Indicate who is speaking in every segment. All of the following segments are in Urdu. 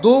Speaker 1: 2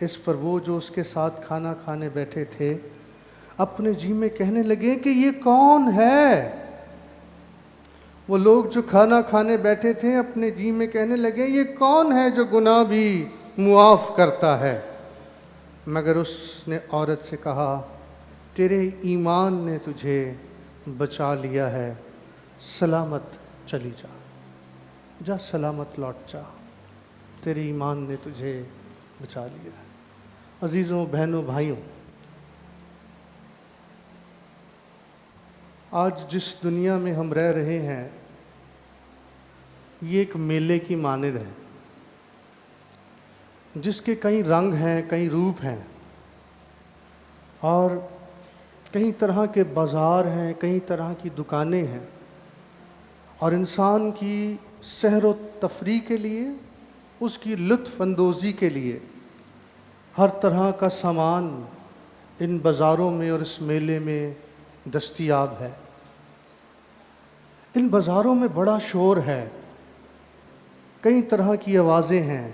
Speaker 1: اس پر وہ جو اس کے ساتھ کھانا کھانے بیٹھے تھے اپنے جی میں کہنے لگے کہ یہ کون ہے؟ وہ لوگ جو کھانا کھانے بیٹھے تھے اپنے جی میں کہنے لگے یہ کون ہے جو گناہ بھی معاف کرتا ہے؟ مگر اس نے عورت سے کہا تیرے ایمان نے تجھے بچا لیا ہے، سلامت چلی جا، جا سلامت لوٹ جا، تیرے ایمان نے تجھے بچا لیا ہے۔ عزیزوں، بہنوں، بھائیوں، آج جس دنیا میں ہم رہ رہے ہیں یہ ایک میلے کی مانند ہے جس کے کئی رنگ ہیں، کئی روپ ہیں، اور کئی طرح کے بازار ہیں، کئی طرح کی دکانیں ہیں، اور انسان کی سحر و تفریح کے لیے، اس کی لطف اندوزی کے لیے ہر طرح کا سامان ان بازاروں میں اور اس میلے میں دستیاب ہے۔ ان بازاروں میں بڑا شور ہے، کئی طرح کی آوازیں ہیں،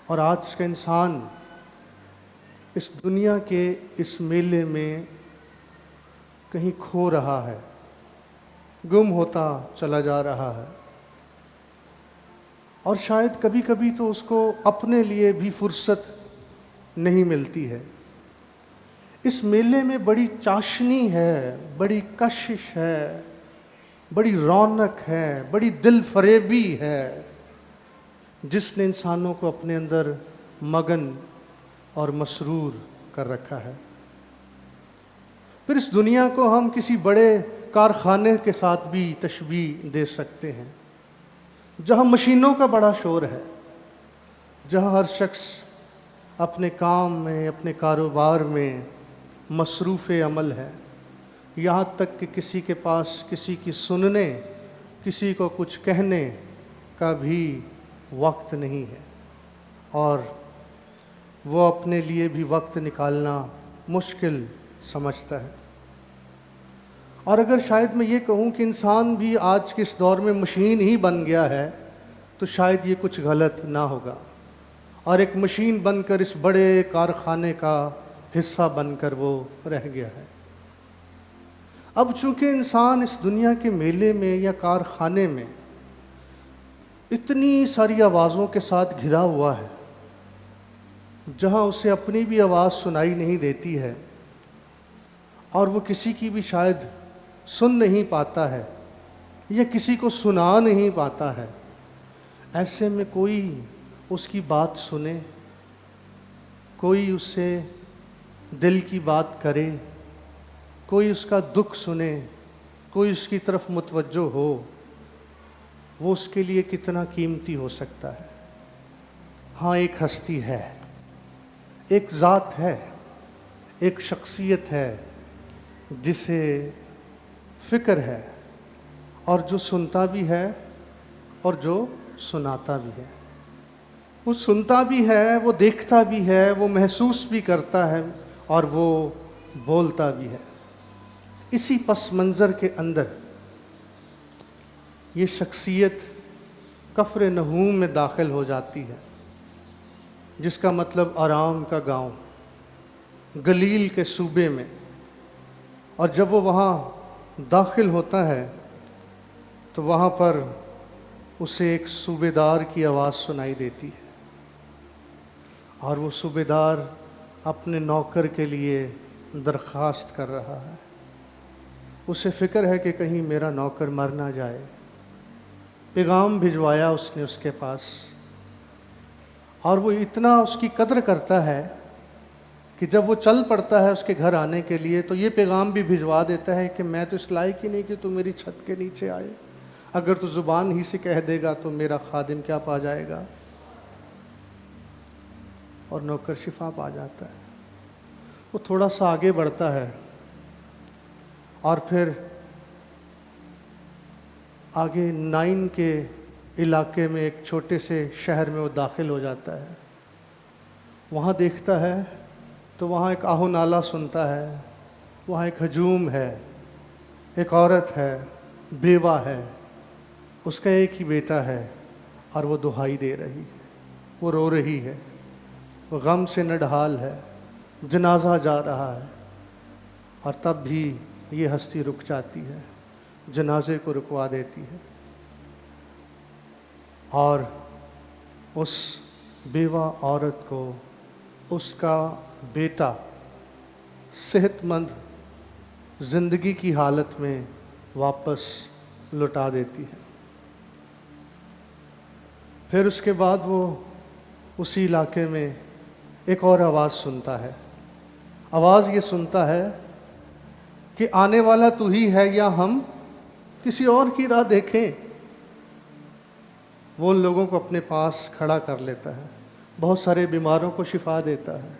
Speaker 1: اور آج کا انسان اس دنیا کے اس میلے میں کہیں کھو رہا ہے، گم ہوتا چلا جا رہا ہے، اور شاید کبھی کبھی تو اس کو اپنے لیے بھی فرصت نہیں ملتی ہے۔ اس میلے میں بڑی چاشنی ہے، بڑی کشش ہے، بڑی رونق ہے، بڑی دل فریبی ہے، جس نے انسانوں کو اپنے اندر مگن اور مسرور کر رکھا ہے۔ پھر اس دنیا کو ہم کسی بڑے کارخانے کے ساتھ بھی تشبیہ دے سکتے ہیں، جہاں مشینوں کا بڑا شور ہے، جہاں ہر شخص اپنے کام میں، اپنے کاروبار میں مصروف عمل ہے، یہاں تک کہ کسی کے پاس کسی کی سننے، کسی کو کچھ کہنے کا بھی وقت نہیں ہے، اور وہ اپنے لیے بھی وقت نکالنا مشکل سمجھتا ہے۔ اور اگر شاید میں یہ کہوں کہ انسان بھی آج کے اس دور میں مشین ہی بن گیا ہے تو شاید یہ کچھ غلط نہ ہوگا، اور ایک مشین بن کر اس بڑے کارخانے کا حصہ بن کر وہ رہ گیا ہے۔ اب چونکہ انسان اس دنیا کے میلے میں یا کارخانے میں اتنی ساری آوازوں کے ساتھ گھرا ہوا ہے، جہاں اسے اپنی بھی آواز سنائی نہیں دیتی ہے، اور وہ کسی کی بھی شاید سن نہیں پاتا ہے یا کسی کو سنا نہیں پاتا ہے، ایسے میں کوئی اس کی بات سنے، کوئی اس سے دل کی بات کرے، کوئی اس کا دکھ سنے، کوئی اس کی طرف متوجہ ہو، وہ اس کے لیے کتنا قیمتی ہو سکتا ہے۔ ہاں، ایک ہستی ہے، ایک ذات ہے، ایک شخصیت ہے جسے فکر ہے، اور جو سنتا بھی ہے اور جو سناتا بھی ہے۔ وہ سنتا بھی ہے، وہ دیکھتا بھی ہے، وہ محسوس بھی کرتا ہے، اور وہ بولتا بھی ہے۔ اسی پس منظر کے اندر یہ شخصیت کفر نحوم میں داخل ہو جاتی ہے، جس کا مطلب آرام کا گاؤں، گلیل کے صوبے میں۔ اور جب وہ وہاں داخل ہوتا ہے تو وہاں پر اسے ایک صوبے دار کی آواز سنائی دیتی ہے، اور وہ صوبے دار اپنے نوکر کے لیے درخواست کر رہا ہے۔ اسے فکر ہے کہ کہیں میرا نوکر مر نہ جائے۔ پیغام بھجوایا اس نے اس کے پاس، اور وہ اتنا اس کی قدر کرتا ہے کہ جب وہ چل پڑتا ہے اس کے گھر آنے کے لیے تو یہ پیغام بھی بھجوا دیتا ہے کہ میں تو اس لائق ہی نہیں کہ تو میری چھت کے نیچے آئے، اگر تو زبان ہی سے کہہ دے گا تو میرا خادم کیا پا جائے گا۔ اور نوکر شفا پا جاتا ہے۔ وہ تھوڑا سا آگے بڑھتا ہے، اور پھر آگے نائن کے علاقے میں ایک چھوٹے سے شہر میں وہ داخل ہو جاتا ہے۔ وہاں دیکھتا ہے تو وہاں ایک آہو نالا سنتا ہے، وہاں ایک ہجوم ہے، ایک عورت ہے، بیوہ ہے، اس کا ایک ہی بیٹا ہے، اور وہ دہائی دے رہی ہے، وہ رو رہی ہے۔ غم سے نڈھال ہے، جنازہ جا رہا ہے، اور تب بھی یہ ہستی رک جاتی ہے، جنازے کو رکوا دیتی ہے، اور اس بیوہ عورت کو اس کا بیٹا صحت مند زندگی کی حالت میں واپس لوٹا دیتی ہے۔ پھر اس کے بعد وہ اسی علاقے میں ایک اور آواز سنتا ہے۔ آواز یہ سنتا ہے کہ آنے والا تو ہی ہے یا ہم کسی اور کی راہ دیکھیں۔ وہ ان لوگوں کو اپنے پاس کھڑا کر لیتا ہے، بہت سارے بیماروں کو شفا دیتا ہے،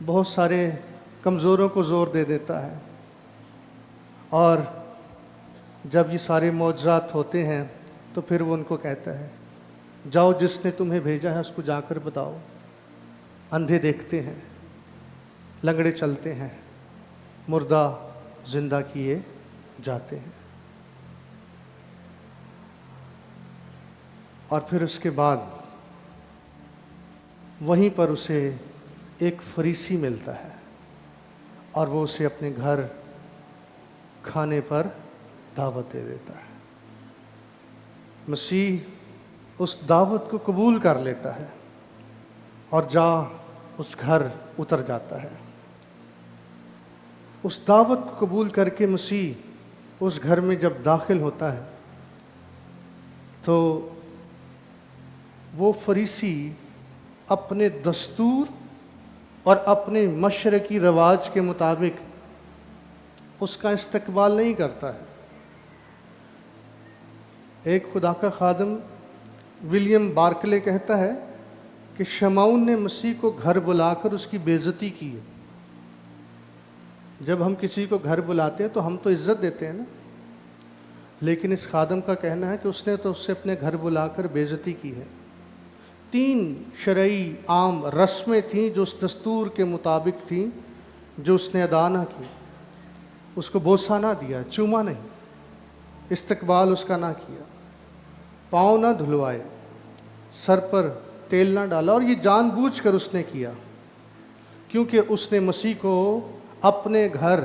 Speaker 1: بہت سارے کمزوروں کو زور دے دیتا ہے، اور جب یہ سارے معجزات ہوتے ہیں تو پھر وہ ان کو کہتا ہے، جاؤ جس نے تمہیں بھیجا ہے اس کو جا کر بتاؤ۔ اندھے دیکھتے ہیں، لنگڑے چلتے ہیں، مردہ زندہ کیے جاتے ہیں۔ اور پھر اس کے بعد وہیں پر اسے ایک فریسی ملتا ہے، اور وہ اسے اپنے گھر کھانے پر دعوت دے دیتا ہے۔ مسیح اس دعوت کو قبول کر لیتا ہے اور اس گھر اتر جاتا ہے۔ اس دعوت کو قبول کر کے مسیح اس گھر میں جب داخل ہوتا ہے تو وہ فریسی اپنے دستور اور اپنے مشرقی رواج کے مطابق اس کا استقبال نہیں کرتا ہے۔ ایک خدا کا خادم ولیم بارکلے کہتا ہے کہ شمعون نے مسیح کو گھر بلا کر اس کی بے عزتی کی ہے۔ جب ہم کسی کو گھر بلاتے ہیں تو ہم تو عزت دیتے ہیں نا، لیکن اس خادم کا کہنا ہے کہ اس نے تو اس سے اپنے گھر بلا کر بے عزتی کی ہے۔ 3 شرعی عام رسمیں تھیں جو اس دستور کے مطابق تھیں، جو اس نے ادا نہ کی۔ اس کو بوسہ نہ دیا، چوما نہیں، استقبال اس کا نہ کیا، پاؤں نہ دھلوائے، سر پر تیل نہ ڈالا، اور یہ جان بوجھ کر اس نے کیا، کیونکہ اس نے مسیح کو اپنے گھر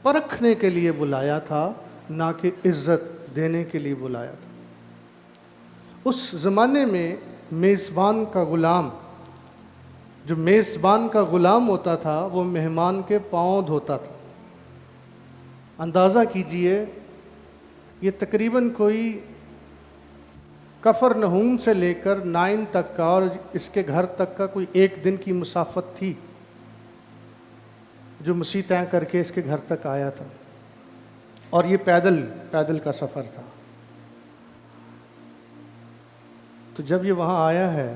Speaker 1: پرکھنے کے لیے بلایا تھا، نہ کہ عزت دینے کے لیے بلایا تھا۔ اس زمانے میں میزبان کا غلام، جو میزبان کا غلام ہوتا تھا، وہ مہمان کے پاؤں دھوتا تھا۔ اندازہ کیجئے، یہ تقریباً کوئی کفرنہوم سے لے کر نائن تک کا اور اس کے گھر تک کا کوئی 1 دن کی مسافت تھی جو مسیح طے کر کے اس کے گھر تک آیا تھا، اور یہ پیدل کا سفر تھا۔ تو جب یہ وہاں آیا ہے،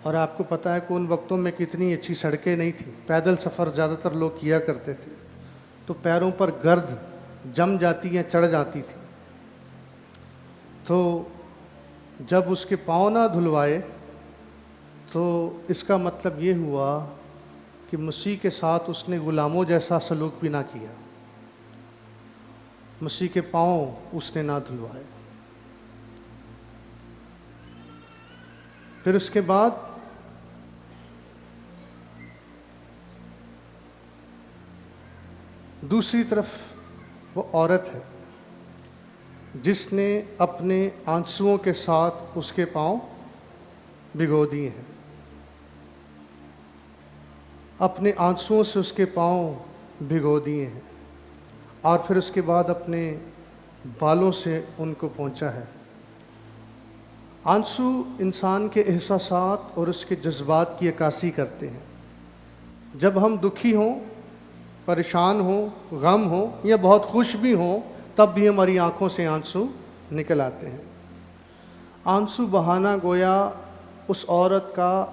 Speaker 1: اور آپ کو پتہ ہے کہ ان وقتوں میں کتنی اچھی سڑکیں نہیں تھیں، پیدل سفر زیادہ تر لوگ کیا کرتے تھے، تو پیروں پر گرد جم جاتی یا چڑھ جاتی تھی۔ تو جب اس کے پاؤں نہ دھلوائے تو اس کا مطلب یہ ہوا کہ مسیح کے ساتھ اس نے غلاموں جیسا سلوک بھی نہ کیا، مسیح کے پاؤں اس نے نہ دھلوائے۔ پھر اس کے بعد دوسری طرف وہ عورت ہے جس نے اپنے آنسوؤں کے ساتھ اس کے پاؤں بھگو دیے ہیں، اپنے آنسوؤں سے اس کے پاؤں بھگو دیے ہیں، اور پھر اس کے بعد اپنے بالوں سے ان کو پونچھا ہے۔ آنسو انسان کے احساسات اور اس کے جذبات کی عکاسی کرتے ہیں۔ جب ہم دکھی ہوں، پریشان ہوں، غم ہوں، یا بہت خوش بھی ہوں، تب بھی ہماری آنکھوں سے آنسو نکل آتے ہیں۔ آنسو بہانا گویا اس عورت کا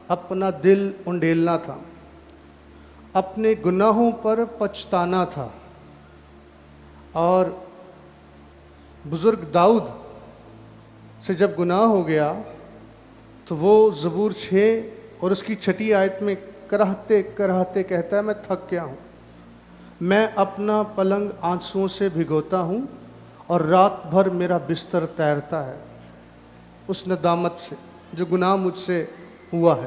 Speaker 1: اپنا دل انڈیلنا تھا، اپنے گناہوں پر پچھتانا تھا، اور بزرگ داؤد سے جب گناہ ہو گیا تو وہ زبور 6 اور اس کی 6 آیت میں کراہتے کراہتے کہتا ہے، میں تھک گیا ہوں، میں اپنا پلنگ آنسوؤں سے بھگوتا ہوں اور رات بھر میرا بستر تیرتا ہے، اس ندامت سے جو گناہ مجھ سے ہوا ہے۔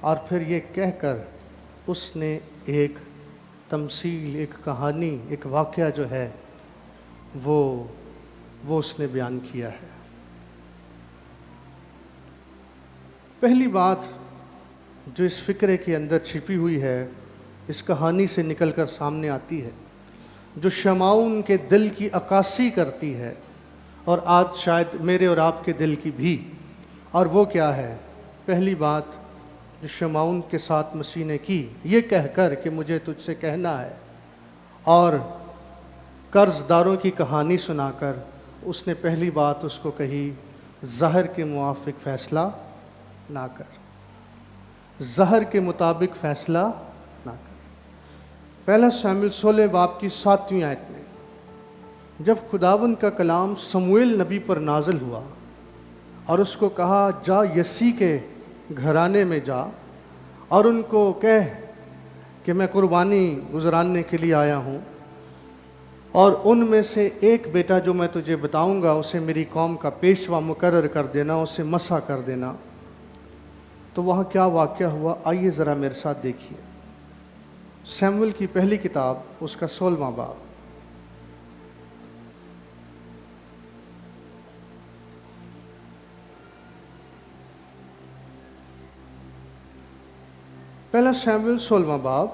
Speaker 1: اور پھر یہ کہہ کر اس نے ایک تمثیل، ایک کہانی، ایک واقعہ جو ہے وہ اس نے بیان کیا ہے۔ پہلی بات جو اس فکرے کے اندر چھپی ہوئی ہے، اس کہانی سے نکل کر سامنے آتی ہے، جو شمعون کے دل کی عکاسی کرتی ہے، اور آج شاید میرے اور آپ کے دل کی بھی، اور وہ کیا ہے؟ پہلی بات جو شمعون کے ساتھ مسیح نے کی، یہ کہہ کر کہ مجھے تجھ سے کہنا ہے، اور قرض داروں کی کہانی سنا کر اس نے پہلی بات اس کو کہی، ظاہر کے موافق فیصلہ نہ کر، ظاہر کے مطابق فیصلہ نہ کر۔ پہلا ساموئیل 16 باب کی 7ویں آیت میں جب خداوند کا کلام سموئیل نبی پر نازل ہوا اور اس کو کہا، جا یسی کے گھرانے میں جا اور ان کو کہہ کہ میں قربانی گزراننے کے لیے آیا ہوں، اور ان میں سے ایک بیٹا جو میں تجھے بتاؤں گا اسے میری قوم کا پیشوا مقرر کر دینا، اسے مسح کر دینا۔ تو وہاں کیا واقعہ ہوا، آئیے ذرا میرے ساتھ دیکھیے۔ سیموئیل کی پہلی کتاب اس کا 16واں باب، پہلا سیموئیل 16واں باب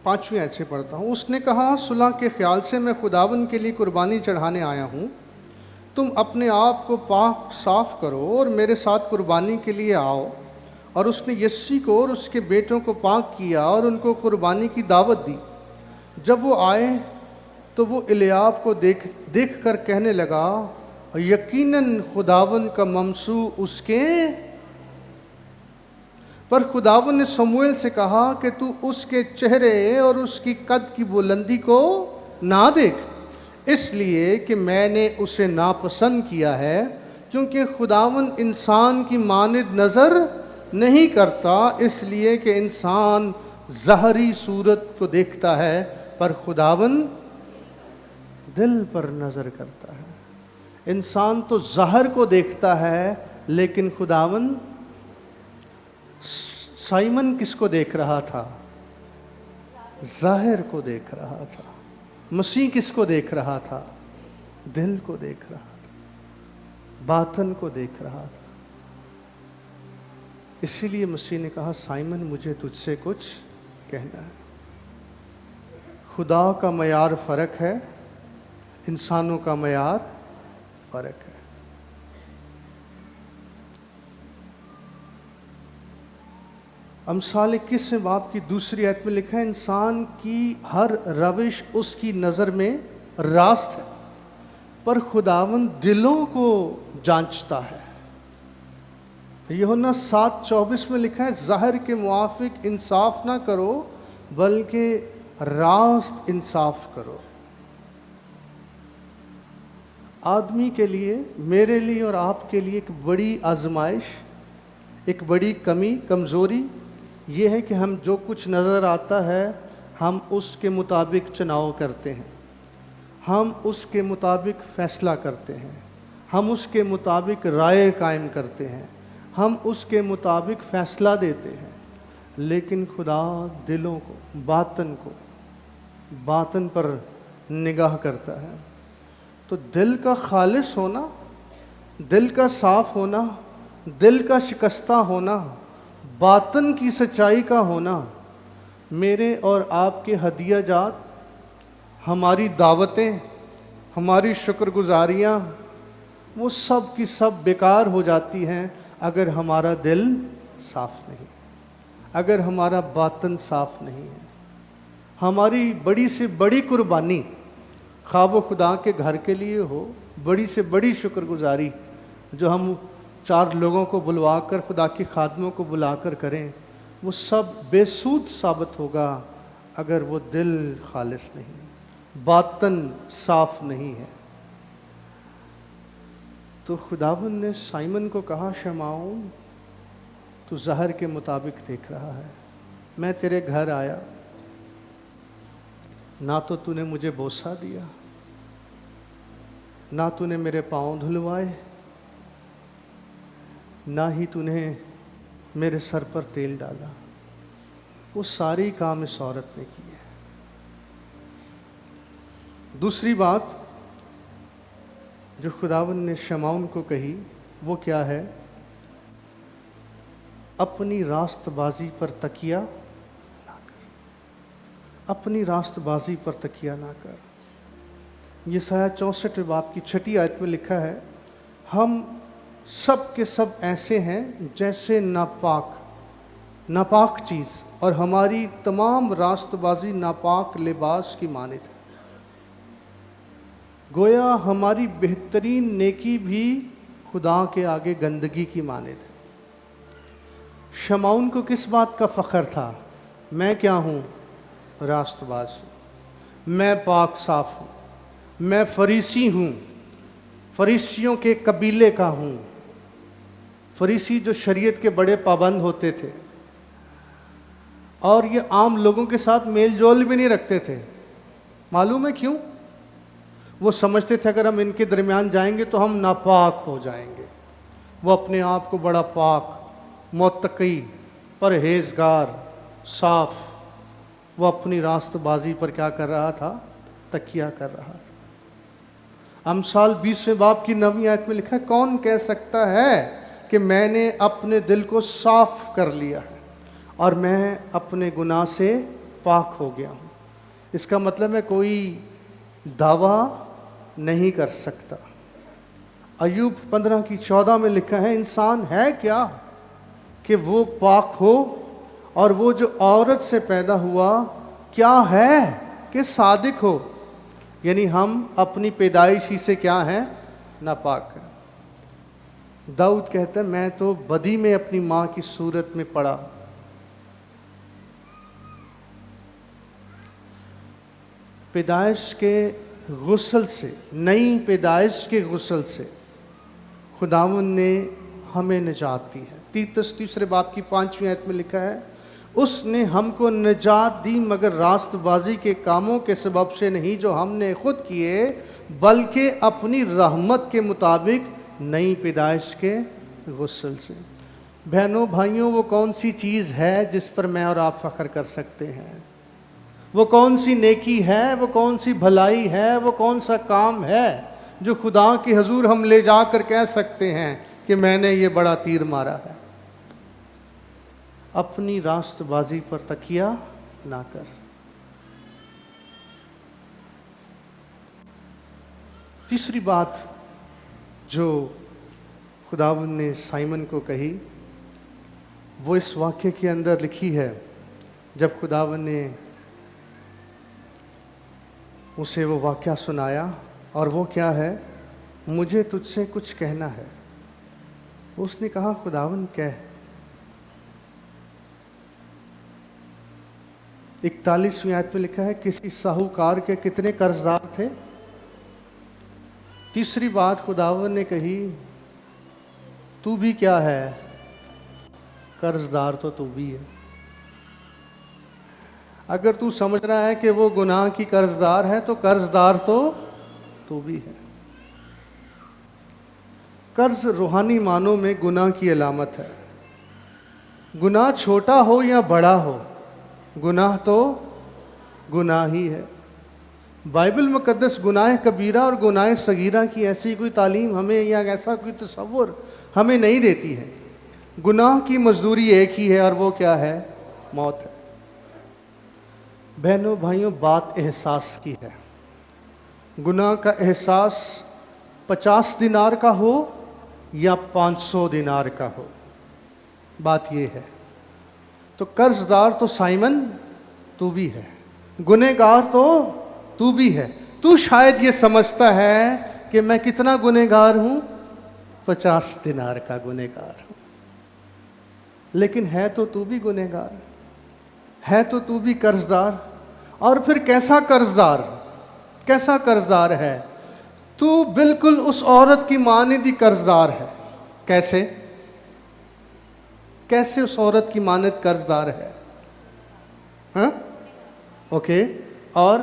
Speaker 1: پانچویں آیت سے پڑھتا ہوں۔ اس نے کہا، صلح کے خیال سے میں خداوند کے لیے قربانی چڑھانے آیا ہوں، تم اپنے آپ کو پاک صاف کرو اور میرے ساتھ قربانی کے لیے آؤ۔ اور اس نے یسی کو اور اس کے بیٹوں کو پاک کیا اور ان کو قربانی کی دعوت دی۔ جب وہ آئے تو وہ الیاب کو دیکھ کر کہنے لگا، یقیناً خداوند کا ممسوح اس کے، پر خداوند نے سموئیل سے کہا کہ تو اس کے چہرے اور اس کی قد کی بلندی کو نہ دیکھ، اس لیے کہ میں نے اسے ناپسند کیا ہے، کیونکہ خداوند انسان کی مانند نظر نہیں کرتا، اس لیے کہ انسان ظاہری صورت کو دیکھتا ہے، پر خداوند دل پر نظر کرتا ہے۔ انسان تو ظاہر کو دیکھتا ہے، لیکن خداوند، سائمن کس کو دیکھ رہا تھا؟ ظاہر کو دیکھ رہا تھا۔ مسیح کس کو دیکھ رہا تھا؟ دل کو دیکھ رہا تھا، باطن کو دیکھ رہا تھا۔ اسی لیے مسیح نے کہا، سائمن مجھے تجھ سے کچھ کہنا ہے۔ خدا کا معیار فرق ہے، انسانوں کا معیار فرق ہے۔ امثال 21 باب کی دوسری آیت میں لکھا ہے، انسان کی ہر روش اس کی نظر میں راست ہے، پر خداوند دلوں کو جانچتا ہے۔ یوحنا 7:24 میں لکھا ہے، ظاہر کے موافق انصاف نہ کرو بلکہ راست انصاف کرو۔ آدمی کے لیے، میرے لیے اور آپ کے لیے ایک بڑی آزمائش، ایک بڑی کمی، کمزوری یہ ہے کہ ہم جو کچھ نظر آتا ہے ہم اس کے مطابق چناؤ کرتے ہیں، ہم اس کے مطابق فیصلہ کرتے ہیں، ہم اس کے مطابق رائے قائم کرتے ہیں، ہم اس کے مطابق فیصلہ دیتے ہیں۔ لیکن خدا دلوں کو، باطن پر نگاہ کرتا ہے۔ تو دل کا خالص ہونا، دل کا صاف ہونا، دل کا شکستہ ہونا، باطن کی سچائی کا ہونا، میرے اور آپ کے ہدیہ جات، ہماری دعوتیں، ہماری شکر گزاریاں، وہ سب کی سب بیکار ہو جاتی ہیں اگر ہمارا دل صاف نہیں، اگر ہمارا باطن صاف نہیں ہے۔ ہماری بڑی سے بڑی قربانی، خواہ وہ خدا کے گھر کے لیے ہو، بڑی سے بڑی شکر گزاری جو ہم 4 لوگوں کو بلوا کر، خدا کی خادموں کو بلا کر کریں، وہ سب بے سود ثابت ہوگا اگر وہ دل خالص نہیں، باطن صاف نہیں ہے۔ تو خداوند نے سائمن کو کہا شمعون تو ظاہر کے مطابق دیکھ رہا ہے، میں تیرے گھر آیا، نہ تو تو نے مجھے بوسہ دیا، نہ تو نے میرے پاؤں دھلوائے، نہ ہی تو نے میرے سر پر تیل ڈالا۔ وہ ساری کام اس عورت نے کی ہے۔ دوسری بات جو خداوند نے شمعون کو کہی وہ کیا ہے؟ اپنی راست بازی پر تکیہ نہ کر، اپنی راست بازی پر تکیہ نہ کر۔ یسایہ 64 باب کی 6 آیت میں لکھا ہے، ہم سب کے سب ایسے ہیں جیسے ناپاک چیز، اور ہماری تمام راست بازی ناپاک لباس کی مانند ہے۔ گویا ہماری بہترین نیکی بھی خدا کے آگے گندگی کی مانند ہے۔ شمعون کو کس بات کا فخر تھا؟ میں کیا ہوں؟ راست باز ہوں، میں پاک صاف ہوں، میں فریسی ہوں، فریسیوں کے قبیلے کا ہوں۔ فریسی جو شریعت کے بڑے پابند ہوتے تھے، اور یہ عام لوگوں کے ساتھ میل جول بھی نہیں رکھتے تھے۔ معلوم ہے کیوں؟ وہ سمجھتے تھے اگر ہم ان کے درمیان جائیں گے تو ہم ناپاک ہو جائیں گے۔ وہ اپنے آپ کو بڑا پاک، متقی، پرہیزگار، صاف، وہ اپنی راست بازی پر کیا کر رہا تھا؟ تکیہ کر رہا تھا۔ امثال 20 باب کی 9 آیت میں لکھا ہے، کون کہہ سکتا ہے کہ میں نے اپنے دل کو صاف کر لیا ہے اور میں اپنے گناہ سے پاک ہو گیا ہوں۔ اس کا مطلب ہے کوئی دعویٰ نہیں کر سکتا۔ ایوب 15 کی 14 میں لکھا ہے، انسان ہے کیا کہ وہ پاک ہو، اور وہ جو عورت سے پیدا ہوا کیا ہے کہ صادق ہو۔ یعنی ہم اپنی پیدائش ہی سے کیا ہیں؟ ناپاک ہیں۔ داؤد کہتا ہے، میں تو بدی میں اپنی ماں کی صورت میں پڑا۔ پیدائش کے غسل سے، نئی پیدائش کے غسل سے خداوند نے ہمیں نجات دی ہے۔ تیتس 3 باب کی 5 آیت میں لکھا ہے، اس نے ہم کو نجات دی مگر راست بازی کے کاموں کے سبب سے نہیں جو ہم نے خود کیے، بلکہ اپنی رحمت کے مطابق نئی پیدائش کے غسل سے۔ بہنوں بھائیوں، وہ کون سی چیز ہے جس پر میں اور آپ فخر کر سکتے ہیں؟ وہ کون سی نیکی ہے، وہ کون سی بھلائی ہے، وہ کون سا کام ہے جو خدا کے حضور ہم لے جا کر کہہ سکتے ہیں کہ میں نے یہ بڑا تیر مارا ہے؟ اپنی راست بازی پر تکیہ نہ کر۔ تیسری بات جو خداوند نے سائمن کو کہی وہ اس واقعے کے اندر لکھی ہے، جب خداوند نے اسے وہ واقعہ سنایا، اور وہ کیا ہے؟ مجھے تجھ سے کچھ کہنا ہے۔ اس نے کہا خداوند کہہ۔ 41ویں آیت میں لکھا ہے، کسی ساہوکار کے کتنے قرض دار تھے؟ تیسری بات خداوند نے کہی، تو بھی کیا ہے؟ قرض دار تو بھی ہے۔ اگر تو سمجھ رہا ہے کہ وہ گناہ کی قرض دار ہے تو قرض دار تو بھی ہے۔ قرض روحانی معنوں میں گناہ کی علامت ہے۔ گناہ چھوٹا ہو یا بڑا ہو، گناہ تو گناہ ہی ہے۔ بائبل مقدس گناہ کبیرہ اور گناہ صغیرہ کی ایسی کوئی تعلیم ہمیں یا ایسا کوئی تصور ہمیں نہیں دیتی ہے۔ گناہ کی مزدوری ایک ہی ہے، اور وہ کیا ہے؟ موت ہے۔ بہنوں بھائیوں، بات احساس کی ہے۔ گناہ کا احساس 50 دینار کا ہو یا 500 دینار کا ہو، بات یہ ہے۔ تو قرض دار تو سائمن تو بھی ہے، گنہگار تو بھی ہے۔ تو شاید یہ سمجھتا ہے کہ میں کتنا گنہگار ہوں؟ 50 دینار کا گنہگار ہوں، لیکن ہے تو بھی گنہگار، ہے تو بھی قرض دار۔ اور پھر کیسا قرض دار ہے؟ تو بالکل اس عورت کی مانند ہی قرضدار ہے. کیسے؟ کیسے اس عورت کی مانند قرضدار ہے؟ ہاں اوکے. اور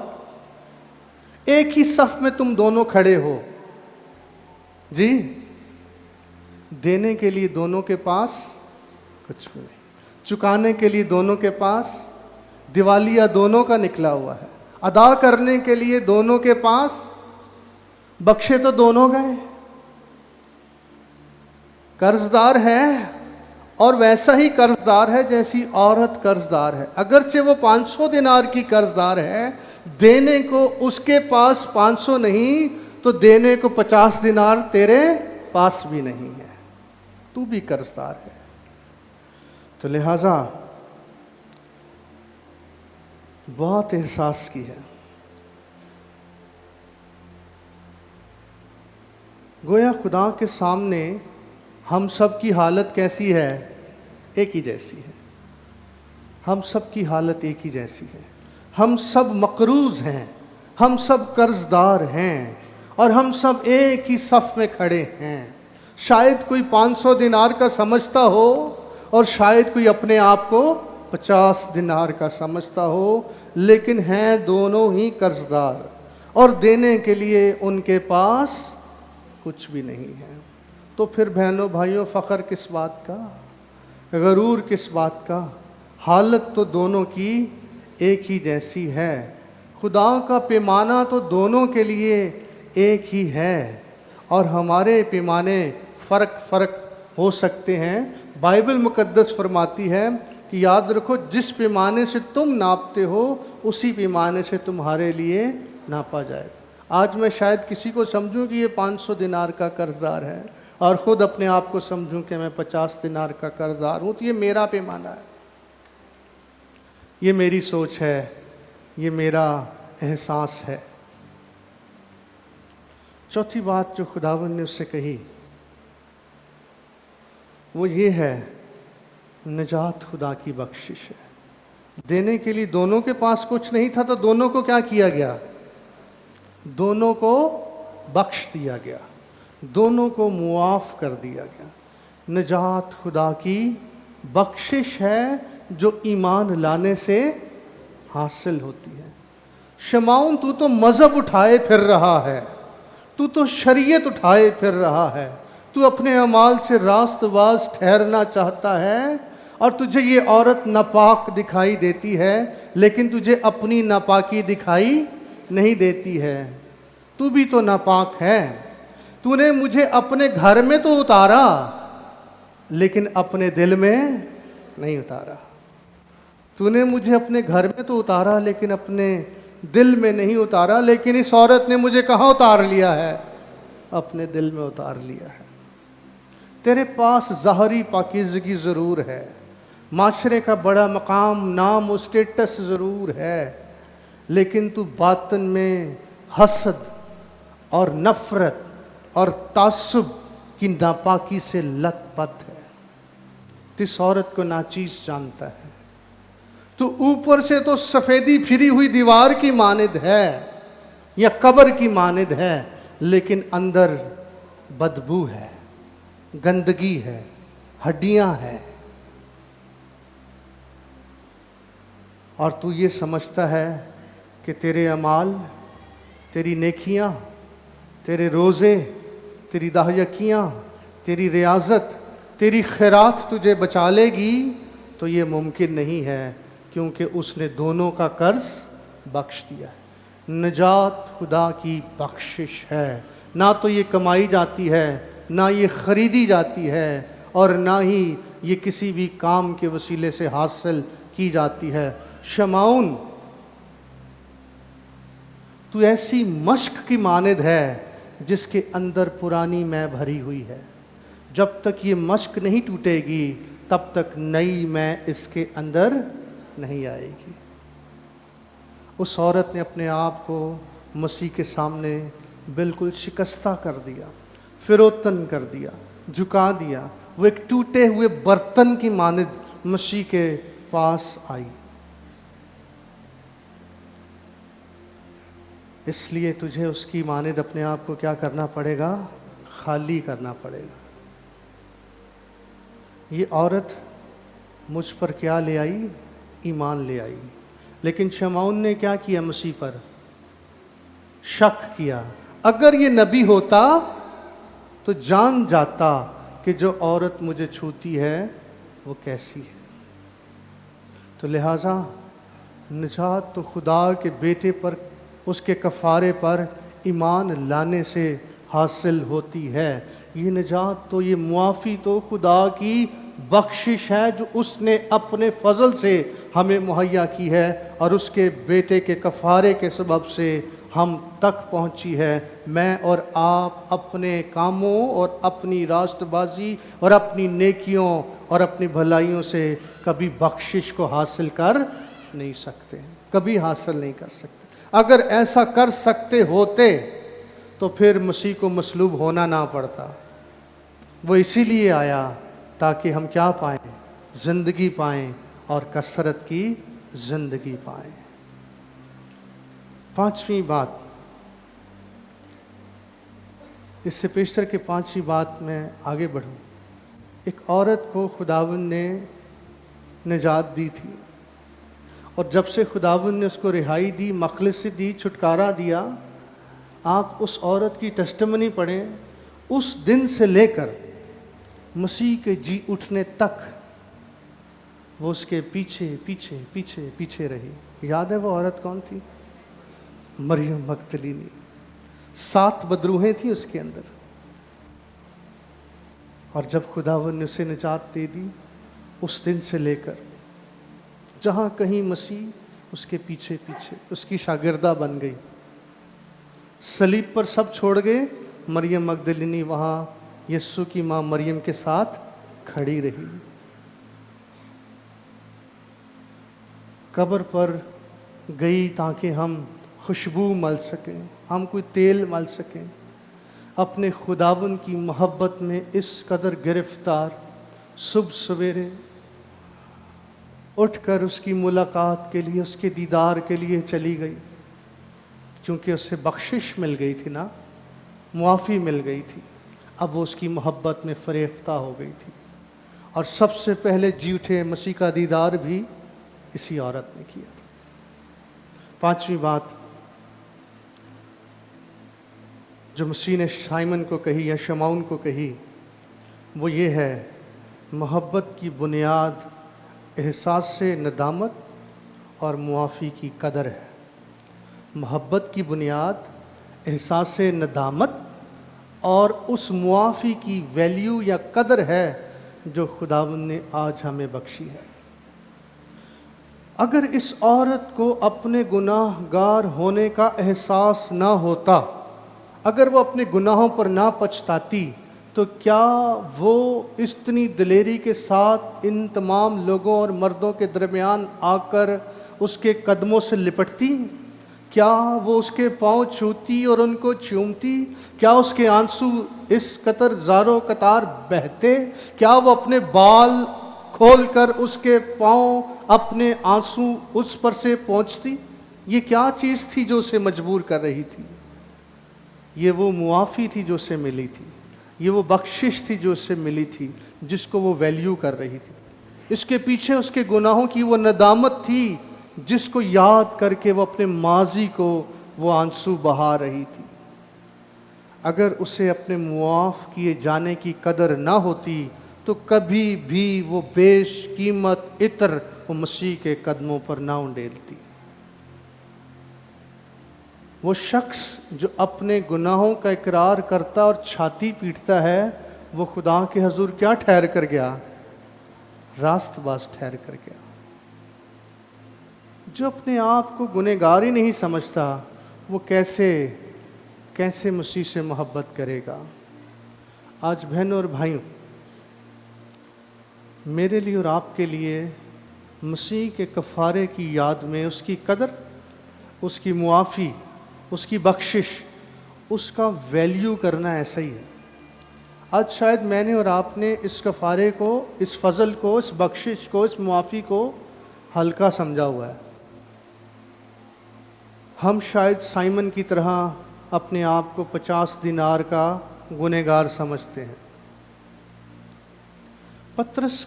Speaker 1: ایک ہی صف میں تم دونوں کھڑے ہو جی، دینے کے لیے دونوں کے پاس کچھ بھی نہیں، چکانے کے لیے دونوں کے پاس دیوالیہ دونوں کا نکلا ہوا ہے، ادا کرنے کے لیے دونوں کے پاس، بخشے تو دونوں گئے. قرضدار ہے، اور ویسا ہی قرضدار ہے جیسی عورت قرضدار ہے. اگرچہ وہ 500 دینار کی قرضدار ہے، دینے کو اس کے پاس 500 نہیں تو دینے کو 50 دینار تیرے پاس بھی نہیں ہے، تو بھی قرضدار ہے. تو لہذا بہت احساس کی ہے. گویا خدا کے سامنے ہم سب کی حالت کیسی ہے؟ ایک ہی جیسی ہے. ہم سب کی حالت ایک ہی جیسی ہے. ہم سب مقروض ہیں، ہم سب قرضدار ہیں، اور ہم سب ایک ہی صف میں کھڑے ہیں. شاید کوئی 500 دینار کا سمجھتا ہو، اور شاید کوئی اپنے آپ کو 50 دینار کا سمجھتا ہو، لیکن ہیں دونوں ہی قرضدار، اور دینے کے لیے ان کے پاس کچھ بھی نہیں ہے. تو پھر بہنوں بھائیوں، فخر کس بات کا، غرور کس بات کا؟ حالت تو دونوں کی ایک ہی جیسی ہے. خدا کا پیمانہ تو دونوں کے لیے ایک ہی ہے، اور ہمارے پیمانے فرق ہو سکتے ہیں. بائبل مقدس فرماتی ہے کہ یاد رکھو، جس پیمانے سے تم ناپتے ہو اسی پیمانے سے تمہارے لیے ناپا جائے. آج میں شاید کسی کو سمجھوں کہ یہ 500 دینار کا قرضدار ہے، اور خود اپنے آپ کو سمجھوں کہ میں 50 دینار کا قرضدار ہوں، تو یہ میرا پیمانہ ہے، یہ میری سوچ ہے، یہ میرا احساس ہے. چوتھی بات جو خداوند نے اس سے کہی وہ یہ ہے، نجات خدا کی بخشش ہے. دینے کے لیے دونوں کے پاس کچھ نہیں تھا، تو دونوں کو کیا کیا گیا؟ دونوں کو بخش دیا گیا، دونوں کو معاف کر دیا گیا. نجات خدا کی بخشش ہے جو ایمان لانے سے حاصل ہوتی ہے. شمعون، تو تو مذہب اٹھائے پھر رہا ہے، تو تو شریعت اٹھائے پھر رہا ہے، تو اپنے اعمال سے راست باز ٹھہرنا چاہتا ہے، اور تجھے یہ عورت ناپاک دکھائی دیتی ہے، لیکن تجھے اپنی ناپاکی دکھائی نہیں دیتی ہے. تو بھی تو ناپاک ہے. تو نے مجھے اپنے گھر میں تو اتارا، لیکن اپنے دل میں نہیں اتارا. تو نے مجھے اپنے گھر میں تو اتارا، لیکن اپنے دل میں نہیں اتارا. لیکن اس عورت نے مجھے کہاں اتار لیا ہے؟ اپنے دل میں اتار لیا ہے. تیرے پاس ظاہری پاکیزگی ضرور ہے، معاشرے کا بڑا مقام، نام و اسٹیٹس ضرور ہے، لیکن تو باطن میں حسد اور نفرت اور تعصب کی ناپاکی سے لت پت ہے. تو اس عورت کو ناچیز جانتا ہے. تو اوپر سے تو سفیدی پھری ہوئی دیوار کی مانند ہے یا قبر کی مانند ہے، لیکن اندر بدبو ہے، گندگی ہے، ہڈیاں ہیں. اور تو یہ سمجھتا ہے کہ تیرے اعمال، تیری نیکیاں، تیرے روزے، تیری دہیکیاں، تیری ریاضت، تیری خیرات تجھے بچا لے گی. تو یہ ممکن نہیں ہے، کیونکہ اس نے دونوں کا قرض بخش دیا ہے. نجات خدا کی بخشش ہے، نہ تو یہ کمائی جاتی ہے، نہ یہ خریدی جاتی ہے، اور نہ ہی یہ کسی بھی کام کے وسیلے سے حاصل کی جاتی ہے. شمعون، تو ایسی مشق کی مانند ہے جس کے اندر پرانی میں بھری ہوئی ہے. جب تک یہ مشق نہیں ٹوٹے گی تب تک نئی میں اس کے اندر نہیں آئے گی. اس عورت نے اپنے آپ کو مسیح کے سامنے بالکل شکستہ کر دیا، فروتن کر دیا، جھکا دیا. وہ ایک ٹوٹے ہوئے برتن کی مانند مسیح کے پاس آئی. اس لیے تجھے اس کی مانند اپنے آپ کو کیا کرنا پڑے گا؟ خالی کرنا پڑے گا۔ یہ عورت مجھ پر کیا لے آئی؟ ایمان لے آئی، لیکن شمعون نے کیا کیا؟ مسیح پر شک کیا۔ اگر یہ نبی ہوتا تو جان جاتا کہ جو عورت مجھے چھوتی ہے وہ کیسی ہے۔ تو لہٰذا نجات تو خدا کے بیٹے پر، اس کے کفارے پر ایمان لانے سے حاصل ہوتی ہے۔ یہ نجات تو، یہ معافی تو خدا کی بخشش ہے جو اس نے اپنے فضل سے ہمیں مہیا کی ہے، اور اس کے بیٹے کے کفارے کے سبب سے ہم تک پہنچی ہے۔ میں اور آپ اپنے کاموں اور اپنی راست بازی اور اپنی نیکیوں اور اپنی بھلائیوں سے کبھی بخشش کو حاصل کر نہیں سکتے، کبھی حاصل نہیں کر سکتے۔ اگر ایسا کر سکتے ہوتے تو پھر مسیح کو مصلوب ہونا نہ پڑتا۔ وہ اسی لیے آیا تاکہ ہم کیا پائیں؟ زندگی پائیں، اور کثرت کی زندگی پائیں۔ پانچویں بات، اس سے پیشتر کے پانچویں بات میں آگے بڑھوں۔ ایک عورت کو خداوند نے نجات دی تھی، اور جب سے خداوند نے اس کو رہائی دی، مخلصی دی، چھٹکارا دیا، آپ اس عورت کی ٹیسٹمنی پڑھیں، اس دن سے لے کر مسیح کے جی اٹھنے تک وہ اس کے پیچھے پیچھے پیچھے پیچھے رہی۔ یاد ہے وہ عورت کون تھی؟ مریم مگدلینی۔ 7 بدروہیں تھیں اس کے اندر، اور جب خداوند نے اسے نجات دے دی، اس دن سے لے کر جہاں کہیں مسیح، اس کے پیچھے پیچھے اس کی شاگردہ بن گئی۔ صلیب پر سب چھوڑ گئے، مریم مگدلینی وہاں یسوع کی ماں مریم کے ساتھ کھڑی رہی۔ قبر پر گئی تاکہ ہم خوشبو مل سکیں، ہم کوئی تیل مل سکیں۔ اپنے خداوند کی محبت میں اس قدر گرفتار، صبح سویرے اٹھ کر اس کی ملاقات کے لیے، اس کے دیدار کے لیے چلی گئی، کیونکہ اسے بخشش مل گئی تھی نا، معافی مل گئی تھی۔ اب وہ اس کی محبت میں فریفتہ ہو گئی تھی، اور سب سے پہلے جی اٹھے مسیح کا دیدار بھی اسی عورت نے کیا تھا۔ پانچویں بات جو مسیح نے سائمن کو کہی یا شمعون کو کہی، وہ یہ ہے: محبت کی بنیاد احساس ندامت اور معافی کی قدر ہے۔ محبت کی بنیاد احساس ندامت اور اس معافی کی ویلیو یا قدر ہے جو خداوند نے آج ہمیں بخشی ہے۔ اگر اس عورت کو اپنے گناہ گار ہونے کا احساس نہ ہوتا، اگر وہ اپنے گناہوں پر نہ پچھتاتی، تو کیا وہ اتنی دلیری کے ساتھ ان تمام لوگوں اور مردوں کے درمیان آ کر اس کے قدموں سے لپٹتی؟ کیا وہ اس کے پاؤں چھوتی اور ان کو چومتی؟ کیا اس کے آنسو اس قطر زاروں قطار بہتے؟ کیا وہ اپنے بال کھول کر اس کے پاؤں، اپنے آنسو اس پر سے پہنچتی؟ یہ کیا چیز تھی جو اسے مجبور کر رہی تھی؟ یہ وہ معافی تھی جو اسے ملی تھی، یہ وہ بخشش تھی جو اسے ملی تھی، جس کو وہ ویلیو کر رہی تھی۔ اس کے پیچھے اس کے گناہوں کی وہ ندامت تھی جس کو یاد کر کے وہ اپنے ماضی کو وہ آنسو بہا رہی تھی۔ اگر اسے اپنے معاف کیے جانے کی قدر نہ ہوتی تو کبھی بھی وہ بیش قیمت عطر وہ مسیح کے قدموں پر نہ انڈیلتی۔ وہ شخص جو اپنے گناہوں کا اقرار کرتا اور چھاتی پیٹتا ہے، وہ خدا کے حضور کیا ٹھہر کر گیا؟ راست باز ٹھہر کر گیا۔ جو اپنے آپ کو گنہگار ہی نہیں سمجھتا، وہ کیسے مسیح سے محبت کرے گا؟ آج بہنوں اور بھائیوں، میرے لیے اور آپ کے لیے مسیح کے کفارے کی یاد میں اس کی قدر، اس کی معافی، اس کی بخشش، اس کا ویلیو کرنا ایسا ہی ہے۔ آج شاید میں نے اور آپ نے اس کفارے کو، اس فضل کو، اس بخشش کو، اس معافی کو ہلکا سمجھا ہوا ہے۔ ہم شاید سائمن کی طرح اپنے آپ کو 50 دینار کا گنہگار سمجھتے ہیں۔ پطرس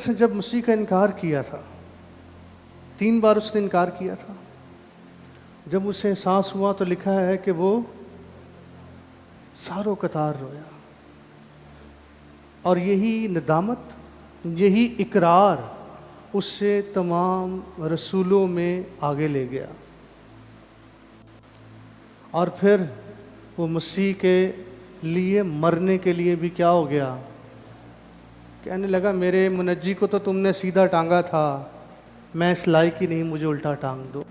Speaker 1: نے جب مسیح کا انکار کیا تھا، 3 بار اس نے انکار کیا تھا، جب اسے احساس ہوا تو لکھا ہے کہ وہ ساروں قطار رویا، اور یہی ندامت، یہی اقرار اس سے تمام رسولوں میں آگے لے گیا، اور پھر وہ مسیح کے لیے مرنے کے لیے بھی کیا ہو گیا، کہنے لگا میرے منجی کو تو تم نے سیدھا ٹانگا تھا، میں اس لائق ہی نہیں، مجھے الٹا ٹانگ دو۔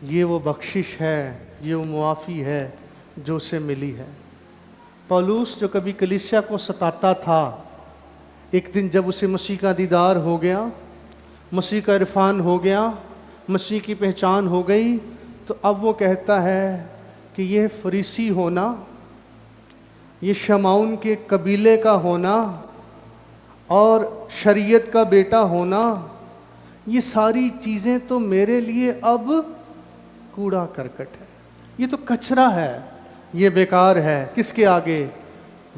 Speaker 1: یہ وہ بخشش ہے، یہ وہ معافی ہے جو اسے ملی ہے۔ پولس جو کبھی کلیسیا کو ستاتا تھا، ایک دن جب اسے مسیح کا دیدار ہو گیا، مسیح کا عرفان ہو گیا، مسیح کی پہچان ہو گئی، تو اب وہ کہتا ہے کہ یہ فریسی ہونا، یہ شمعون کے قبیلے کا ہونا اور شریعت کا بیٹا ہونا، یہ ساری چیزیں تو میرے لیے اب کوڑا کرکٹ ہے، یہ تو کچرا ہے، یہ بیکار ہے۔ کس کے آگے؟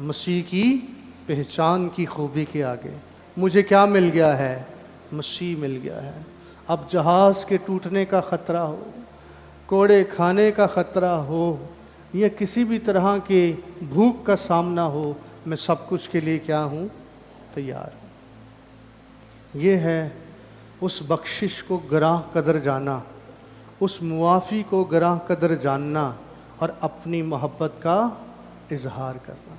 Speaker 1: مسیح کی پہچان کی خوبی کے آگے۔ مجھے کیا مل گیا ہے؟ مسیح مل گیا ہے۔ اب جہاز کے ٹوٹنے کا خطرہ ہو، کوڑے کھانے کا خطرہ ہو، یا کسی بھی طرح کے بھوک کا سامنا ہو، میں سب کچھ کے لیے کیا ہوں؟ تیار ہوں۔ یہ ہے اس بخشش کو گراں قدر جانا، اس معافی کو گراں قدر جاننا، اور اپنی محبت کا اظہار کرنا۔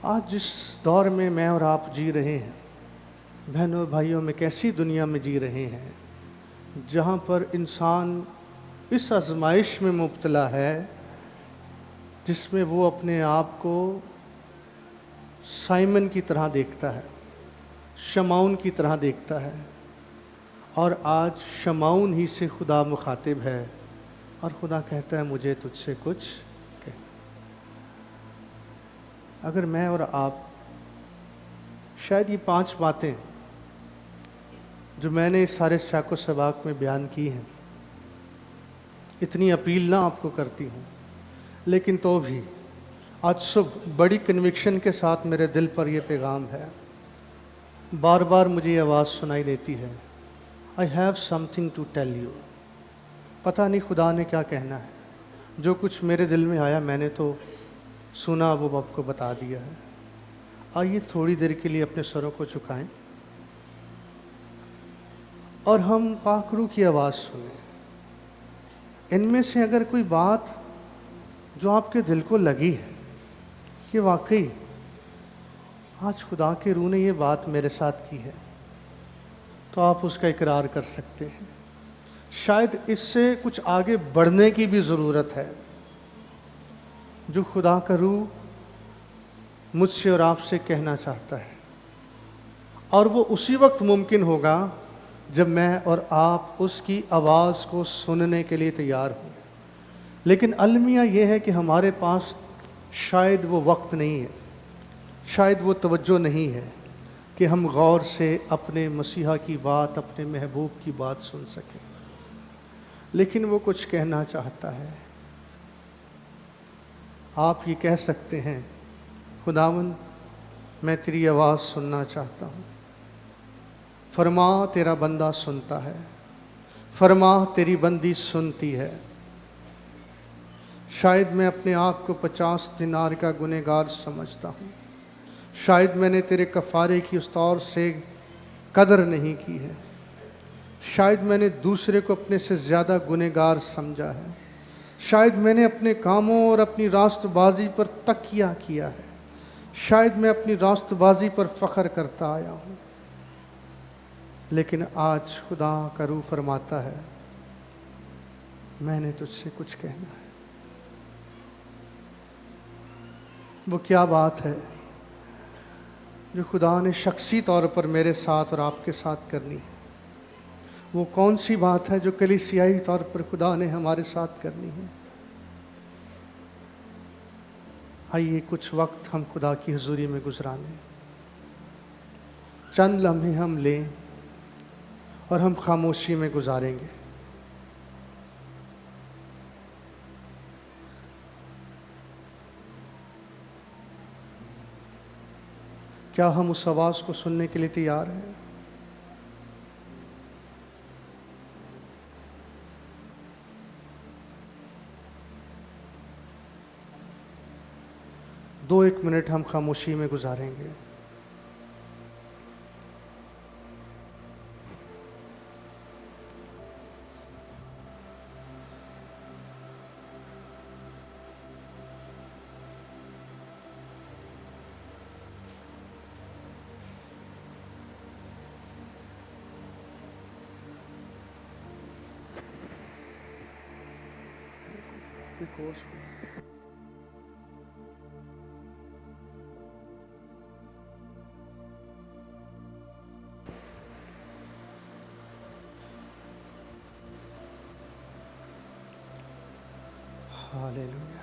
Speaker 1: آج جس دور میں اور آپ جی رہے ہیں، بہنوں بھائیوں، میں کیسی دنیا میں جی رہے ہیں جہاں پر انسان اس آزمائش میں مبتلا ہے جس میں وہ اپنے آپ کو سائمن کی طرح دیکھتا ہے، شمعون کی طرح دیکھتا ہے، اور آج شمعون ہی سے خدا مخاطب ہے، اور خدا کہتا ہے مجھے تجھ سے کچھ کہنا۔ اگر میں اور آپ شاید یہ 5 باتیں جو میں نے اس سارے سیاق و سباق میں بیان کی ہیں، اتنی اپیل نہ آپ کو کرتی ہوں، لیکن تو بھی آج صبح بڑی کنوکشن کے ساتھ میرے دل پر یہ پیغام ہے، بار بار مجھے یہ آواز سنائی دیتی ہے، I have something to tell you۔ پتہ نہیں خدا نے کیا کہنا ہے، جو کچھ میرے دل میں آیا میں نے تو سنا، وہ آپ کو بتا دیا ہے۔ آئیے تھوڑی دیر کے لیے اپنے سروں کو جھکائیں اور ہم پاک روح کی آواز سنیں۔ ان میں سے اگر کوئی بات جو آپ کے دل کو لگی ہے کہ واقعی آج خدا کے روح نے یہ بات میرے ساتھ کی ہے، تو آپ اس کا اقرار کر سکتے ہیں۔ شاید اس سے کچھ آگے بڑھنے کی بھی ضرورت ہے۔ جو خدا کا روح مجھ سے اور آپ سے کہنا چاہتا ہے، اور وہ اسی وقت ممکن ہوگا جب میں اور آپ اس کی آواز کو سننے کے لیے تیار ہوں۔ لیکن المیہ یہ ہے کہ ہمارے پاس شاید وہ وقت نہیں ہے، شاید وہ توجہ نہیں ہے کہ ہم غور سے اپنے مسیحا کی بات، اپنے محبوب کی بات سن سکیں۔ لیکن وہ کچھ کہنا چاہتا ہے۔ آپ یہ کہہ سکتے ہیں، خداوند میں تیری آواز سننا چاہتا ہوں، فرما تیرا بندہ سنتا ہے، فرما تیری بندی سنتی ہے۔ شاید میں اپنے آپ کو 50 دینار کا گنہگار سمجھتا ہوں، شاید میں نے تیرے کفارے کی اس طور سے قدر نہیں کی ہے، شاید میں نے دوسرے کو اپنے سے زیادہ گنہگار سمجھا ہے، شاید میں نے اپنے کاموں اور اپنی راست بازی پر تکیہ کیا ہے، شاید میں اپنی راست بازی پر فخر کرتا آیا ہوں۔ لیکن آج خدا کا روح فرماتا ہے، میں نے تجھ سے کچھ کہنا ہے۔ وہ کیا بات ہے جو خدا نے شخصی طور پر میرے ساتھ اور آپ کے ساتھ کرنی ہے؟ وہ کون سی بات ہے جو کلیسیائی طور پر خدا نے ہمارے ساتھ کرنی ہے؟ آئیے کچھ وقت ہم خدا کی حضوری میں گزاریں، چند لمحے ہم لیں اور ہم خاموشی میں گزاریں گے۔ کیا ہم اس آواز کو سننے کے لیے تیار ہیں؟ ایک منٹ ہم خاموشی میں گزاریں گے۔ ہاللویا۔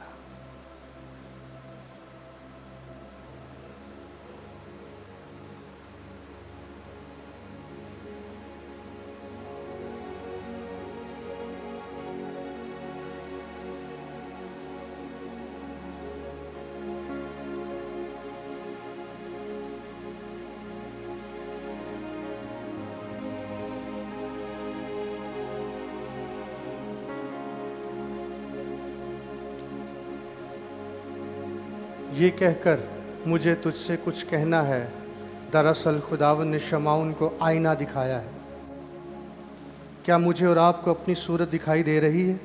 Speaker 1: یہ کہہ کر مجھے تجھ سے کچھ کہنا ہے، دراصل خداوند نے شمعون کو آئینہ دکھایا ہے۔ کیا مجھے اور آپ کو اپنی صورت دکھائی دے رہی ہے؟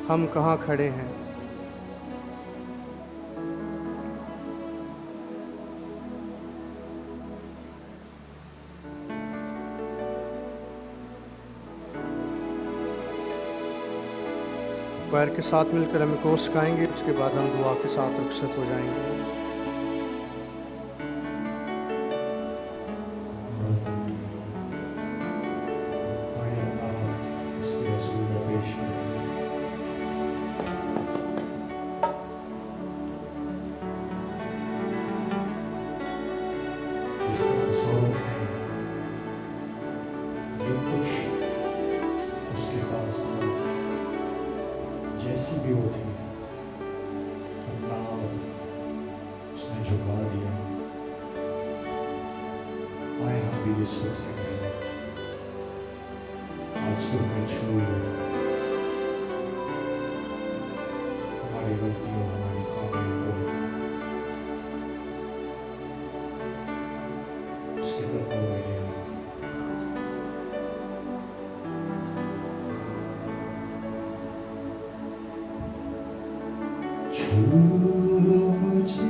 Speaker 1: ہم کہاں کھڑے ہیں؟ کوائر کے ساتھ مل کر ہم کوس گائیں گے، اس کے بعد ہم دعا کے ساتھ رخصت ہو جائیں گے۔
Speaker 2: جیسی بھی وہ تھی اپنا اس نے جھکا دیا۔ آئے ہم بھی یہ سوچ سکتے ہیں آج تو میں چھو ہماری غلطیوں ہماری خامیوں کو اس کے در پر لے آئے۔ مجھے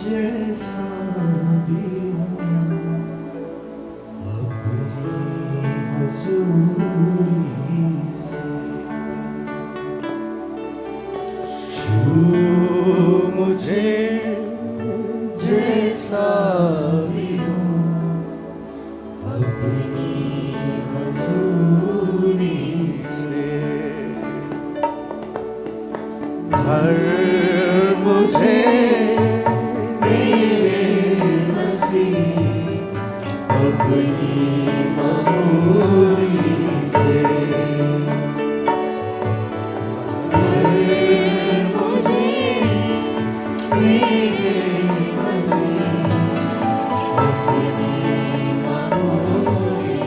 Speaker 2: جیسا بھی ہوں اپنی حضوری سے، چھو مجھے جیسا بھی ہوں اپنی حضوری سے، مجھے میرے مسیح اپنی معمولی سے، مجھے میرے مسیح اپنی معمولی